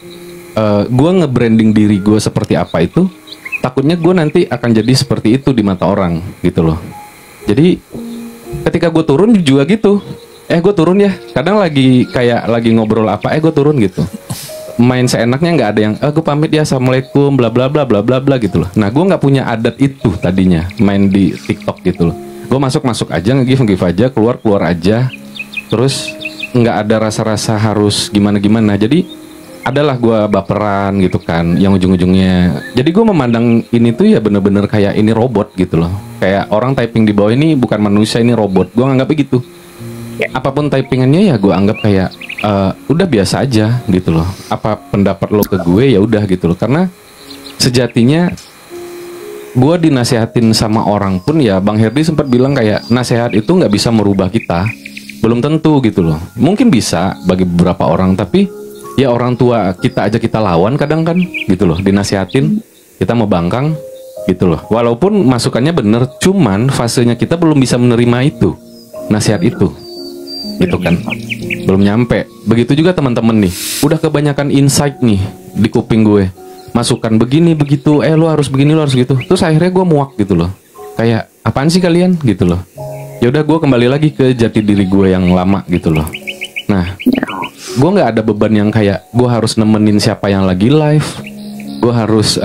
gue nge-branding diri gue seperti apa itu, takutnya gue nanti akan jadi seperti itu di mata orang gitu loh. Jadi ketika gue turun juga gitu, gue turun ya. Kadang lagi kayak lagi ngobrol apa, gue turun gitu. Main seenaknya nggak ada yang gue pamit ya assalamualaikum bla bla bla bla bla bla gitu loh. Nah gue nggak punya adat itu tadinya main di TikTok gitu loh. Gue masuk aja nge-give aja, keluar aja, terus nggak ada rasa harus gimana. Jadi adalah gue baperan gitu kan, yang ujung-ujungnya. Jadi gue memandang ini tuh ya bener-bener kayak ini robot gitu loh. Kayak orang typing di bawah ini bukan manusia, ini robot. Gue nganggap begitu. Apapun typingannya ya gue anggap kayak udah biasa aja gitu loh. Apa pendapat lo ke gue ya udah gitu loh. Karena sejatinya gue dinasehatin sama orang pun ya, Bang Herdi sempat bilang kayak nasihat itu nggak bisa merubah kita, belum tentu gitu loh. Mungkin bisa bagi beberapa orang, tapi ya orang tua kita aja kita lawan kadang kan gitu loh, dinasehatin kita mau bangkang gitu loh. Walaupun masukannya bener, cuman fasenya kita belum bisa menerima itu nasihat itu gitu kan, belum nyampe. Begitu juga teman-teman nih, udah kebanyakan insight nih di kuping gue, masukan begini begitu, lo harus begini, lo harus gitu. Terus akhirnya gue muak gitu loh, kayak apaan sih kalian gitu loh. Ya udah gue kembali lagi ke jati diri gue yang lama gitu loh. Nah gue nggak ada beban yang kayak gue harus nemenin siapa yang lagi live, gue harus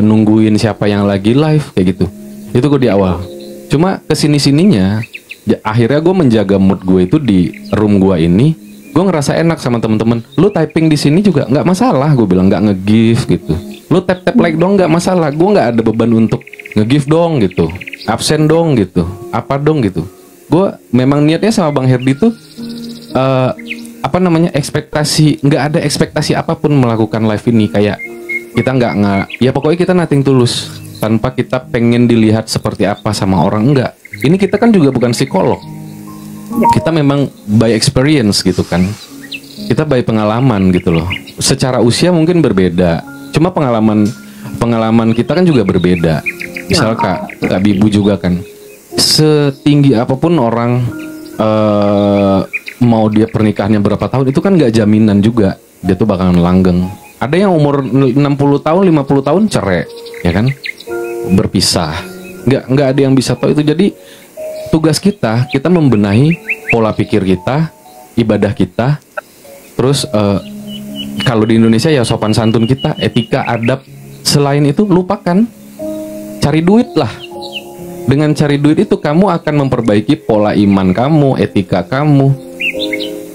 nungguin siapa yang lagi live kayak gitu. Itu gue di awal. Cuma kesini-sininya akhirnya gue menjaga mood gue itu di room gue ini. Gue ngerasa enak sama temen-temen. Lu typing di sini juga nggak masalah, gue bilang, nggak nge-give gitu. Lu tap like dong nggak masalah. Gue nggak ada beban untuk nge-give dong gitu, absen dong gitu, apa dong gitu. Gue memang niatnya sama Bang Herdi tuh ekspektasi, nggak ada ekspektasi apapun melakukan live ini. Kayak kita nggak ya pokoknya kita nothing tulus, tanpa kita pengen dilihat seperti apa sama orang. Enggak, ini kita kan juga bukan psikolog, kita memang by experience gitu kan, kita by pengalaman gitu loh. Secara usia mungkin berbeda, cuma pengalaman kita kan juga berbeda. Misal Kak Bibu juga kan, setinggi apapun orang mau dia pernikahannya berapa tahun, itu kan nggak jaminan juga dia tuh bakalan langgeng. Ada yang umur 60 tahun, 50 tahun cerai, ya kan, berpisah. Nggak ada yang bisa tahu itu. Jadi tugas kita membenahi pola pikir kita, ibadah kita, Terus kalau di Indonesia ya sopan santun kita, etika, adab. Selain itu lupakan, cari duit lah. Dengan cari duit itu kamu akan memperbaiki pola iman kamu, etika kamu,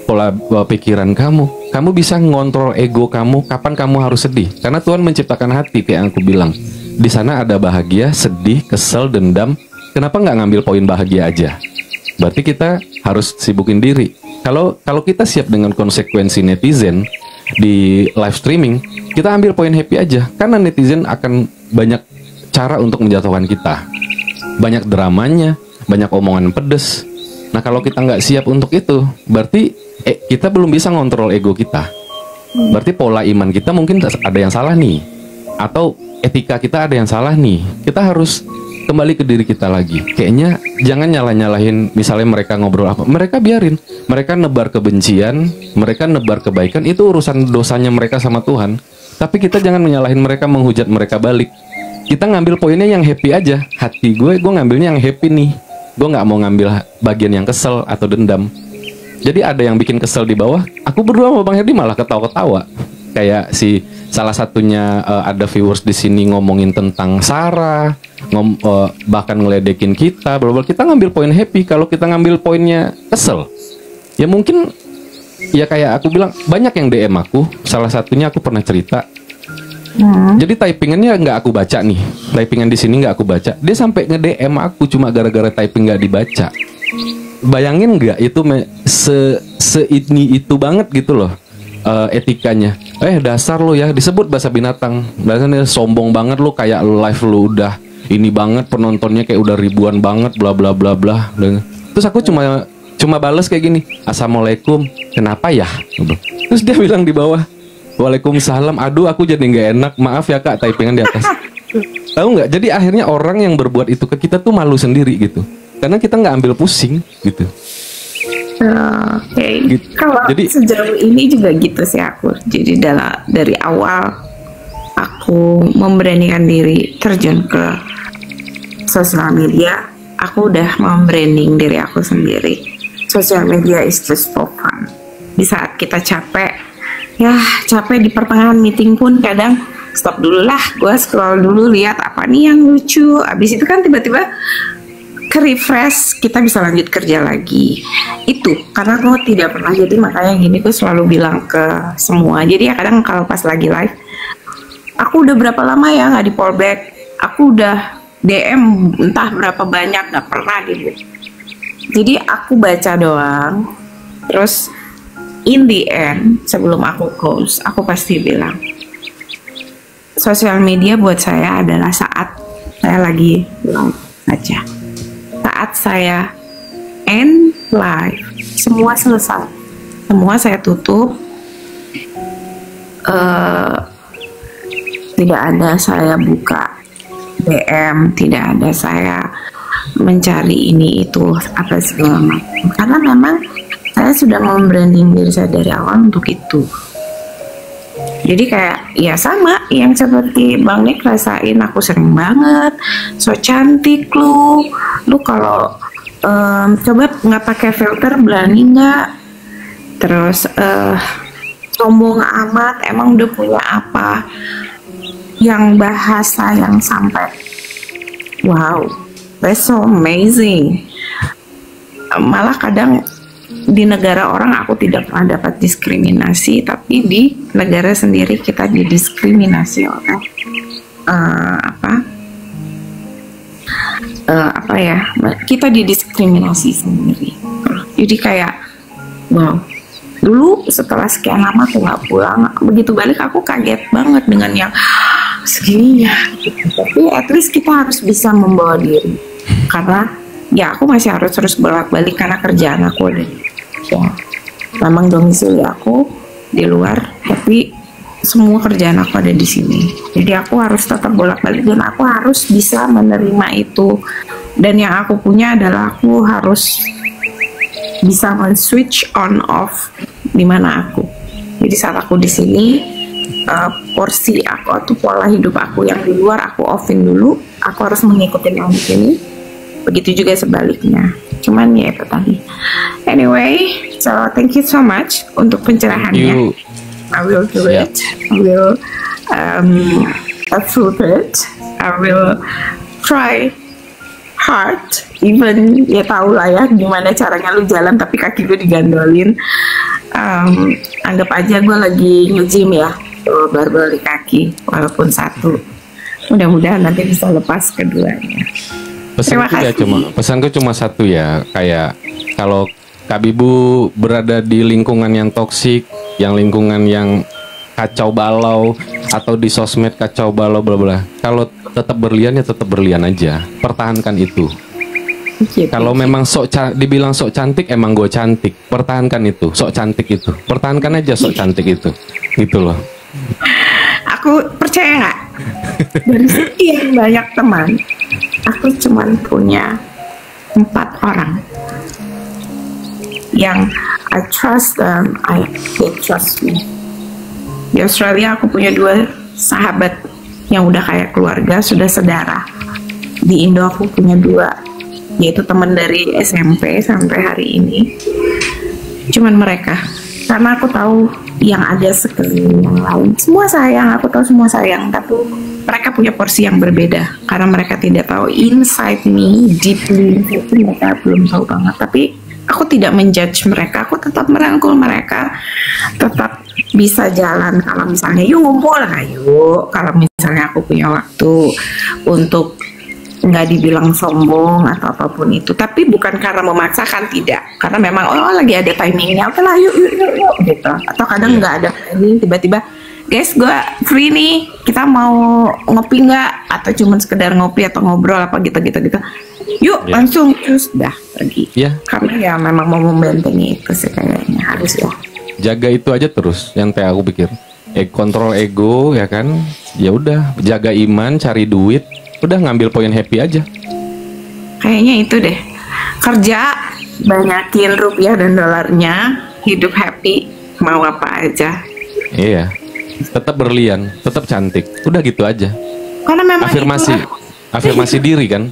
pola pikiran kamu. Kamu bisa ngontrol ego kamu, kapan kamu harus sedih. Karena Tuhan menciptakan hati kayak yang aku bilang. Di sana ada bahagia, sedih, kesel, dendam. Kenapa nggak ngambil poin bahagia aja? Berarti kita harus sibukin diri. Kalau kita siap dengan konsekuensi netizen di live streaming, kita ambil poin happy aja. Karena netizen akan banyak cara untuk menjatuhkan kita. Banyak dramanya, banyak omongan pedes. Nah kalau kita nggak siap untuk itu, berarti kita belum bisa ngontrol ego kita. Berarti pola iman kita mungkin ada yang salah nih, atau etika kita ada yang salah nih. Kita harus kembali ke diri kita lagi. Kayaknya jangan nyalah-nyalahin. Misalnya mereka ngobrol apa, mereka biarin. Mereka nebar kebencian, mereka nebar kebaikan, itu urusan dosanya mereka sama Tuhan. Tapi kita jangan menyalahin mereka, menghujat mereka balik. Kita ngambil poinnya yang happy aja. Hati gue ngambilnya yang happy nih. Gue nggak mau ngambil bagian yang kesel atau dendam. Jadi ada yang bikin kesel di bawah, aku berdua sama Bang Herdi malah ketawa-ketawa. Kayak si salah satunya ada viewers di sini ngomongin tentang Sarah, bahkan ngeledekin kita, kita ngambil poin happy. Kalau kita ngambil poinnya kesel, ya mungkin ya kayak aku bilang, banyak yang DM aku. Salah satunya aku pernah cerita. Jadi typingannya nggak aku baca nih, typingan di sini nggak aku baca. Dia sampai nge-DM aku cuma gara-gara typing nggak dibaca. Bayangin nggak itu itu banget gitu loh etikanya. Dasar lo ya, disebut bahasa binatang. Bahasanya sombong banget lo, kayak live lo udah ini banget, penontonnya kayak udah ribuan banget, bla bla bla bla. Terus aku cuma bales kayak gini, assalamualaikum, kenapa ya? Terus dia bilang di bawah, waalaikumsalam. Aduh, aku jadi nggak enak, maaf ya kak, typingan di atas. Tahu nggak? Jadi akhirnya orang yang berbuat itu ke kita tuh malu sendiri gitu, karena kita nggak ambil pusing gitu. Oke. Gitu. Kalau Jadi sejauh ini juga gitu sih aku. Jadi dari awal aku memberanikan diri terjun ke sosial media, aku udah membranding diri aku sendiri. Sosial media is just for fun. Di saat kita capek di pertengahan meeting pun kadang stop dulu lah, gue scroll dulu lihat apa nih yang lucu. Abis itu kan tiba-tiba ke refresh, kita bisa lanjut kerja lagi. Itu karena gue tidak pernah, jadi makanya gini gue selalu bilang ke semua. Jadi ya kadang kalau pas lagi live, aku udah berapa lama ya nggak di fallback, aku udah DM entah berapa banyak, nggak pernah di. Jadi aku baca doang, terus in the end, sebelum aku close, aku pasti bilang, sosial media buat saya adalah saat saya lagi live aja. Saat saya end live, semua selesai, semua saya tutup. Tidak ada saya buka DM, tidak ada saya mencari ini itu apa segala macam. Karena memang saya sudah membranding diri saya dari awal untuk itu. Jadi kayak ya sama yang seperti Bang Nick rasain, aku sering banget, so cantik lu kalau coba nggak pakai filter berani nggak? Terus sombong amat, emang udah punya apa? Yang bahasa yang sampai wow, that's so amazing. Malah kadang di negara orang aku tidak pernah dapat diskriminasi, tapi di negara sendiri kita didiskriminasi oleh kita didiskriminasi sendiri. Jadi kayak wow, dulu setelah sekian lama aku nggak pulang, begitu balik aku kaget banget dengan yang segininya gitu. Tapi at least kita harus bisa membawa diri, karena ya aku masih harus terus bolak-balik karena kerjaan aku ada ya, memang domisili aku di luar, tapi semua kerjaan aku ada di sini. Jadi aku harus tetap bolak-balik dan aku harus bisa menerima itu. Dan yang aku punya adalah aku harus bisa men-switch on off di mana aku. Jadi saat aku di sini, porsi aku atau pola hidup aku yang di luar aku offin dulu. Aku harus mengikuti yang di sini. begitu juga sebaliknya. Cuman ya itu tadi. Anyway, so thank you so much untuk pencerahannya. I will do it. I will approve it. I will try hard. Even ya tau lah ya gimana caranya lu jalan tapi kaki gue digandolin. Anggap aja gue lagi nge-gym ya, barbel di kaki walaupun satu. Mudah-mudahan nanti bisa lepas keduanya. Pesanku cuma satu ya, kayak kalau Kak Bibu berada di lingkungan yang toksik, yang lingkungan yang kacau balau, atau di sosmed kacau balau bla bla. Kalau tetap berlian ya tetap berlian aja, pertahankan itu. Kalau memang dibilang sok cantik, emang gue cantik, pertahankan itu, sok cantik itu, pertahankan aja sok cantik itu, gitu loh. Aku percaya nggak, dari sekian banyak teman, aku cuman punya 4 orang yang I trust them, they trust me. Di Australia aku punya 2 sahabat yang udah kayak keluarga, sudah sedara. Di Indo aku punya 2, yaitu teman dari SMP sampai hari ini. Cuman mereka, karena aku tahu yang ada sekeliling yang lain semua sayang, aku tahu semua sayang, tapi mereka punya porsi yang berbeda karena mereka tidak tahu inside me, deeply itu mereka belum tahu banget. Tapi aku tidak menjudge mereka, aku tetap merangkul mereka, tetap bisa jalan. Kalau misalnya yuk ngumpul, ayo. Kalau misalnya aku punya waktu untuk nggak dibilang sombong atau apapun itu, tapi bukan karena memaksakan, tidak, karena memang lagi ada timingnya, oke lah yuk gitu. Atau kadang nggak ada timing, tiba-tiba guys gue free nih, kita mau ngopi nggak, atau cuman sekedar ngopi atau ngobrol apa gitu yuk langsung terus dah pergi. Karena ya memang mau membentengi itu sih kayaknya harus ya. Jaga itu aja terus, yang kayak aku pikir, kontrol ego ya kan, ya udah jaga iman, cari duit. Udah ngambil poin happy aja. Kayaknya itu deh. Kerja, banyakin rupiah dan dolarnya, hidup happy, mau apa aja. Iya. Tetap berlian, tetap cantik. Udah gitu aja. Karena memang afirmasi diri kan.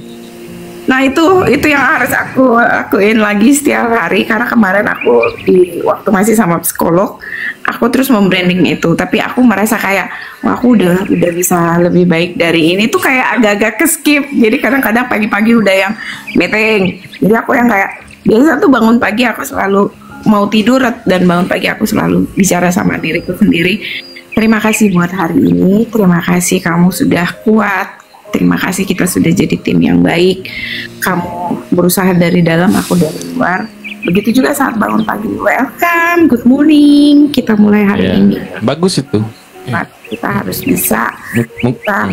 Nah itu yang harus aku lakuin lagi setiap hari. Karena kemarin aku waktu masih sama psikolog, aku terus membranding itu. Tapi aku merasa kayak, wah aku udah bisa lebih baik dari ini. Tuh kayak agak-agak ke-skip. Jadi kadang-kadang pagi-pagi udah yang meeting. Jadi aku yang kayak, biasa tuh bangun pagi aku selalu mau tidur dan bangun pagi aku selalu bicara sama diriku sendiri. Terima kasih buat hari ini. Terima kasih kamu sudah kuat. Terima kasih kita sudah jadi tim yang baik. Kamu berusaha dari dalam, aku dari luar. Begitu juga saat bangun pagi. Welcome, good morning. Kita mulai hari ini. Bagus itu. Kita harus bisa. Kita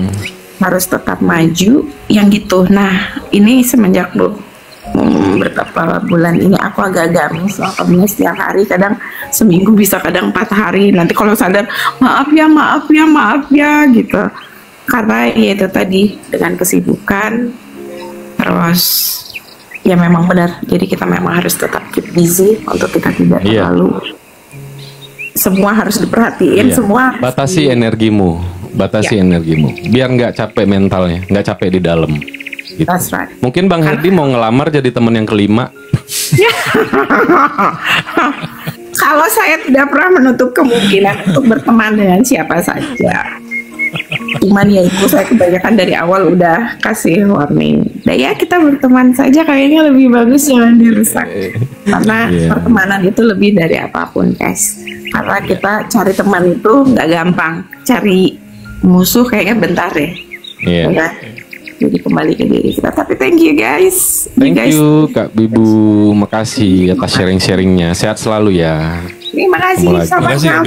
harus tetap maju. Yang gitu. Nah, ini semenjak beberapa bulan ini aku agak gamis. Makanya setiap hari, kadang seminggu bisa, kadang 4 hari. Nanti kalau sadar, maaf ya gitu. Karena ya itu tadi, dengan kesibukan, terus ya memang benar, jadi kita memang harus tetap keep busy untuk kita tidak terlalu semua harus diperhatiin, semua batasi energimu, energimu biar nggak capek mentalnya, nggak capek di dalam gitu. That's right. Mungkin Bang Herdi mau ngelamar jadi teman yang kelima. Kalau saya tidak pernah menutup kemungkinan untuk berteman dengan siapa saja. Cuman ya itu saya kebanyakan dari awal udah kasih warning. Nah ya kita berteman saja, kayaknya lebih bagus jangan dirusak. Karena pertemanan itu lebih dari apapun guys. Karena kita cari teman itu nggak gampang. Cari musuh kayaknya bentar deh. Ya. Jadi kembali ke diri kita. Tapi thank you guys. Thank you Kak Bibu. Makasih atas sharing-sharingnya. Sehat selalu ya. Terima kasih, sama-sama.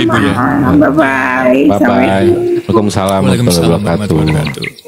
Bye-bye. Waalaikumsalam warahmatullahi wabarakatuh.